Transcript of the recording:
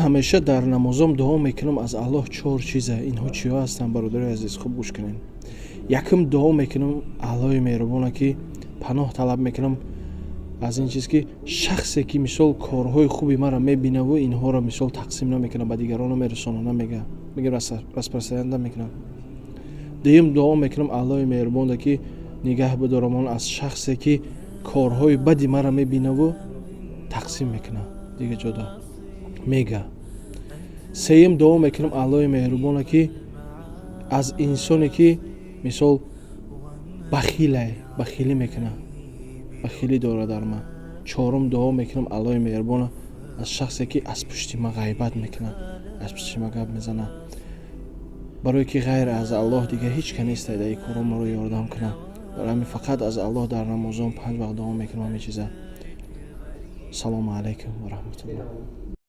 ҳамеша дар намозом дуо мекунам аз Аллоҳ чор чиза. Инҳо чиё ҳастанд, бародари азиз? хуб гӯш кунед. Якум дуо мекунам Аллоҳи меҳрубона ки паноҳ талаб мекунам аз ин чиз ки шахсе ки мисол корҳои хуби маро мебинаву инҳоро мисол тақсим намекунад, ба дигарон намерасонад, мега распространда мекунад. Дуюм дуо мекунам Аллоҳи меҳрубона ки нигаҳ бидорам он аз шахсе ки корҳои бади маро мебинаву тақсим мекунад дигар ҷода мега. Сеюм дуо мекунам Аллоҳи меҳрубона ки аз инсоне ки мисол бахилӣ мекунад, бахилӣ дорад дар ман. Чорум дуо мекунам Аллоҳи меҳрубона аз шахсе ки аз пушти ма ғайбат мекунад, аз пушти ма гап мезанад, барое ки ғайр аз Аллоҳ дигар ҳеҷ ка нест дар ин корҳо маро ёрдам кунад. Барои ҳамин фақат аз Аллоҳ дар намозон 5 вақт дуо мекунам ҳамин чиза. Салому алайкум ва раҳматуллоҳ.